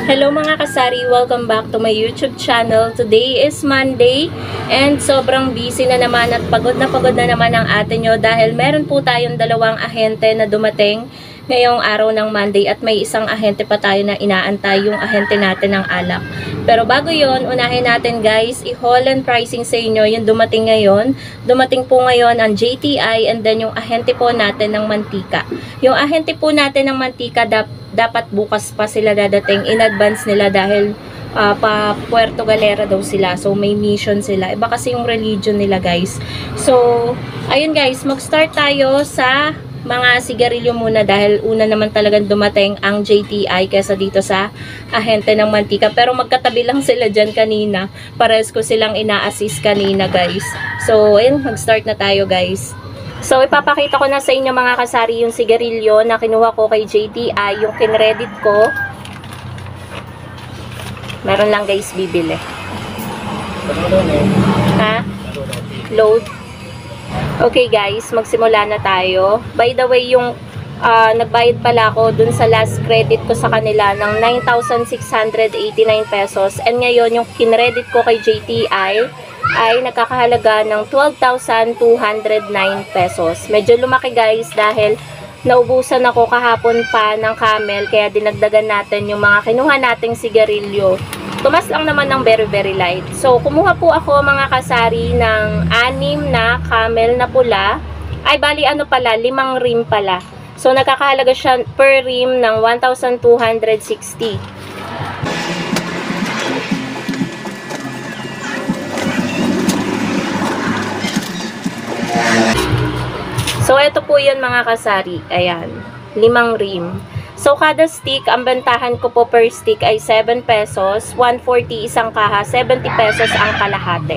Hello mga kasari, welcome back to my YouTube channel. Today is Monday and sobrang busy na naman at pagod na naman ang ate nyo dahil meron po tayong dalawang ahente na dumating ngayong araw ng Monday at may isang ahente pa tayo na inaantay, yung ahente natin ng alak. Pero bago yon, unahin natin guys, i-haul and pricing sa inyo yung dumating ngayon. Dumating po ngayon ang JTI and then yung ahente po natin ng mantika. Yung ahente po natin ng mantika dapat bukas pa sila dadating, in advance nila dahil pa Puerto Galera daw sila. So may mission sila. Iba kasi yung religion nila guys. So ayun guys, mag-start tayo sa mga sigarilyo muna dahil una naman talagang dumating ang JTI kesa dito sa ahente ng mantika. Pero magkatabi lang sila dyan kanina. Parehas ko silang ina-assist kanina guys. So ayun, mag-start na tayo guys. So ipapakita ko na sa inyo mga kasari yung sigarilyo na kinuha ko kay JTI, yung kinredit ko. Meron lang guys bibili. Ha? Load. Okay guys, magsimula na tayo. By the way, yung nagbayad pala ako dun sa last credit ko sa kanila ng 9,689 pesos. And ngayon, yung kinredit ko kay JTI ay nakakahalaga ng 12,209 pesos. Medyo lumaki guys dahil naubusan ako kahapon pa ng Camel, kaya dinagdagan natin yung mga kinuha nating sigarilyo. tumas lang naman ng very very light. So, kumuha po ako mga kasari ng 6 na camel na pula. Ay, bali ano pala, 5 rim pala. So, nagkakahalaga siya per rim ng 1,260. So, ito po yun mga kasari. Ayan, 5 rim. So, kada stick, ang bentahan ko po per stick ay 7 pesos, 140 isang kaha, 70 pesos ang kalahati.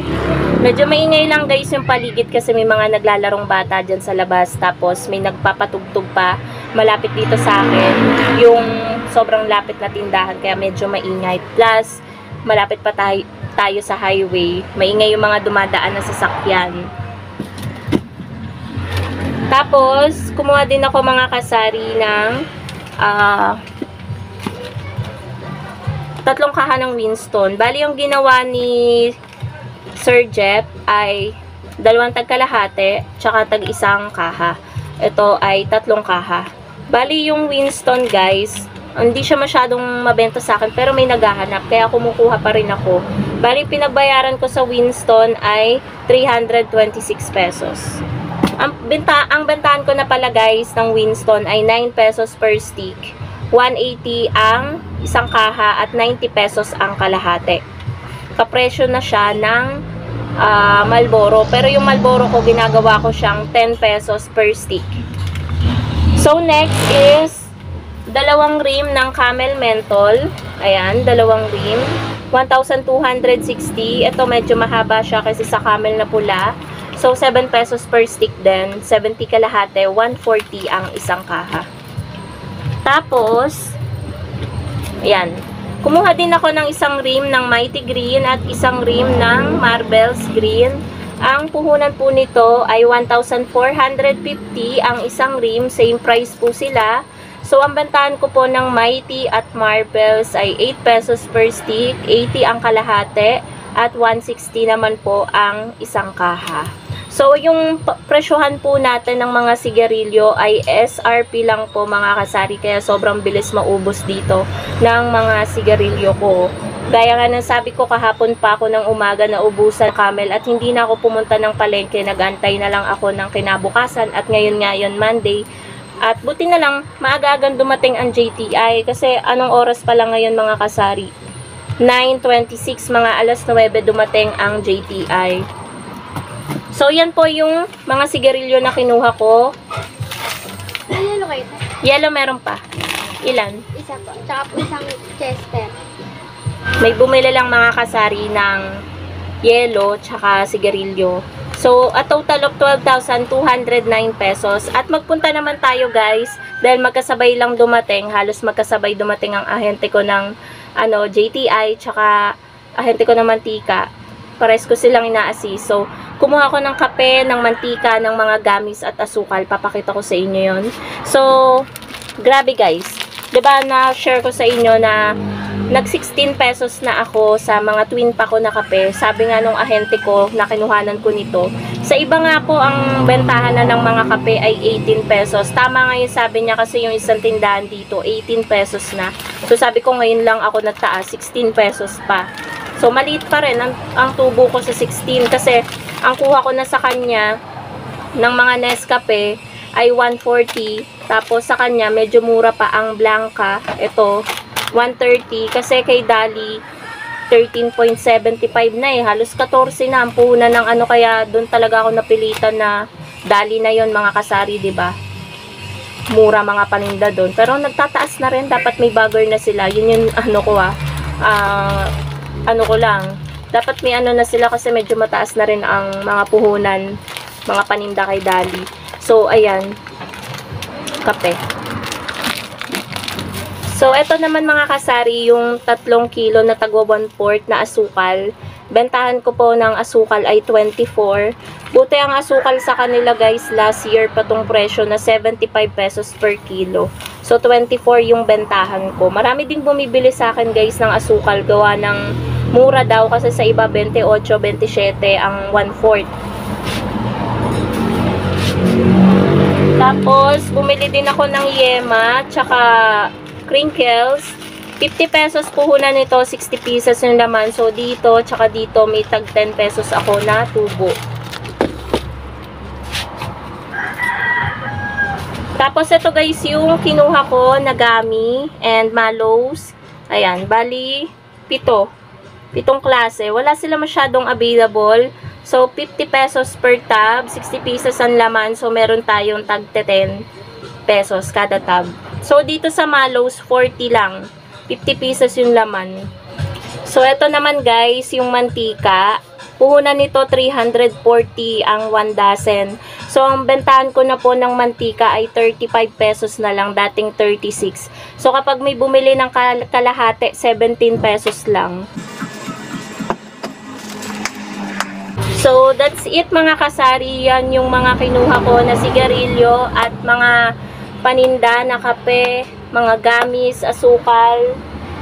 Medyo maingay lang guys yung paligid kasi may mga naglalarong bata dyan sa labas. Tapos, may nagpapatugtog pa malapit dito sa akin. Yung sobrang lapit na tindahan, kaya medyo maingay. Plus, malapit pa tayo sa highway. Maingay yung mga dumadaan na sasakyan. Tapos, kumuha din ako mga kasari ng 3 kaha ng Winston. Bali, yung ginawa ni Sir Jeff ay 2 tagkalahati, tsaka tag-1 kaha. Ito ay 3 kaha. Bali, yung Winston, guys, hindi siya masyadong mabenta sa akin, pero may naghahanap, kaya kumukuha pa rin ako. Bali, pinagbayaran ko sa Winston ay 326 pesos. Ang bentahan ko na pala guys ng Winston ay 9 pesos per stick, 180 ang isang kaha at 90 pesos ang kalahati. Kapresyo na siya ng Marlboro, pero yung Marlboro ko ginagawa ko siyang 10 pesos per stick. So next is 2 rim ng Camel Menthol. Ayan, 2 rim, 1,260. Ito medyo mahaba siya kasi sa camel na pula. So, 7 pesos per stick din. 70 kalahati, 140 ang isang kaha. Tapos, ayan. Kumuha din ako ng 1 rim ng Mighty Green at 1 rim ng Marvel's Green. Ang puhunan po nito ay 1,450 ang 1 rim. Same price po sila. So, ang bentahan ko po ng Mighty at Marvel's ay 8 pesos per stick, 80 ang kalahati, at 160 naman po ang isang kaha. So, yung presyohan po natin ng mga sigarilyo ay SRP lang po mga kasari. Kaya sobrang bilis maubos dito ng mga sigarilyo ko. Gaya nga ng sabi ko kahapon pa ako ng umaga na ubusan camel at hindi na ako pumunta ng palengke. Nag-antay na lang ako ng kinabukasan at ngayon Monday. At buti na lang maaga-agang dumating ang JTI kasi anong oras pa lang ngayon mga kasari? 9:26, mga alas 9 dumating ang JTI. So, yan po yung mga sigarilyo na kinuha ko. Yellow kayo? Yellow meron pa. Ilan? Isa po. Tsaka po isang Chester. May bumili lang mga kasari ng yellow tsaka sigarilyo. So, a total of 12,209 pesos. At magpunta naman tayo guys, dahil magkasabay lang dumating, halos magkasabay dumating ang ahente ko ng JTI tsaka ahente ko ng mantika. Pares ko silang ina-assist. So, kumuha ko ng kape, ng mantika, ng mga gamis at asukal. Papakita ko sa inyo yon. So, grabe guys. Diba na-share ko sa inyo na nag-16 pesos na ako sa mga twin pa ko na kape. Sabi nga nung ahente ko na kinuhanan ko nito. Sa iba nga po, ang bentahan na ng mga kape ay 18 pesos. Tama nga yung sabi niya kasi yung isang tindahan dito, 18 pesos na. So, sabi ko ngayon lang ako nagtaas, 16 pesos pa. So, maliit pa rin ang tubo ko sa 16 kasi ang kuha ko na sa kanya ng mga Nescafe ay 140. Tapos sa kanya, medyo mura pa ang Blanca. Ito, 130. Kasi kay Dali, 13.75 na eh. Halos 14 na ang puhunan ng kaya doon talaga ako napilitan na Dali na yon mga kasari, diba? Mura mga paninda doon. Pero nagtataas na rin. Dapat may bagger na sila. Yun yung ko lang. Dapat may na sila kasi medyo mataas na rin ang mga puhunan, mga paninda kay Dali. So, ayan. Kape. So, eto naman mga kasari, yung 3 kilo na tagwa 1/4 na asukal. Bentahan ko po ng asukal ay 24. Buti ang asukal sa kanila guys, last year pa tong presyo na 75 pesos per kilo. So, 24 yung bentahan ko. Marami ding bumibili sa akin guys ng asukal. Gawa ng mura daw kasi sa iba 28, 27 ang 1/4. Tapos, bumili din ako ng yema, tsaka crinkles. 50 pesos puhunan nito, 60 pieces yung laman. So, dito, tsaka dito, may tag 10 pesos ako na tubo. Tapos, ito guys, yung kinuha ko na gummy and mallows. Ayan, bali, 7 klase. Wala sila masyadong available. So, 50 pesos per tab, 60 pieces ang laman. So, meron tayong tag 10 pesos kada tab. So, dito sa mallows, 40 lang. 50 pieces yung laman. So, ito naman guys, yung mantika. Puhunan nito, 340 ang 1 dozen. So, ang bentahan ko na po ng mantika ay 35 pesos na lang, dating 36. So, kapag may bumili ng kalahati, 17 pesos lang. So, that's it mga kasari. Yan yung mga kinuha ko na sigarilyo at mga paninda na kape, mga gamis, asukal,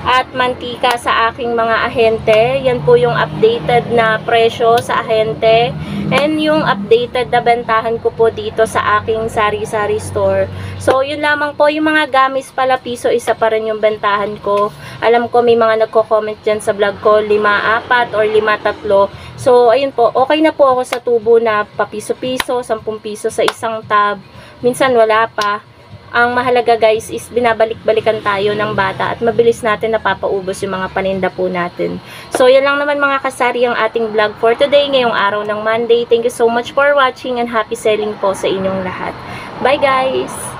at mantika sa aking mga ahente. Yan po yung updated na presyo sa ahente. And yung updated na bentahan ko po dito sa aking sari-sari store. So, yun lamang po. Yung mga gamis pala, piso isa pa rin yung bentahan ko. Alam ko may mga nagko-comment dyan sa vlog ko, 5-4 or 5-3. So, ayun po. Okay na po ako sa tubo na papiso-piso, 10 piso sa isang tab. Minsan wala pa. Ang mahalaga guys is binabalik-balikan tayo ng bata at mabilis natin napapaubos yung mga paninda po natin. So, yan lang naman mga kasari ang ating vlog for today, ngayong araw ng Monday. Thank you so much for watching and happy selling po sa inyong lahat. Bye guys!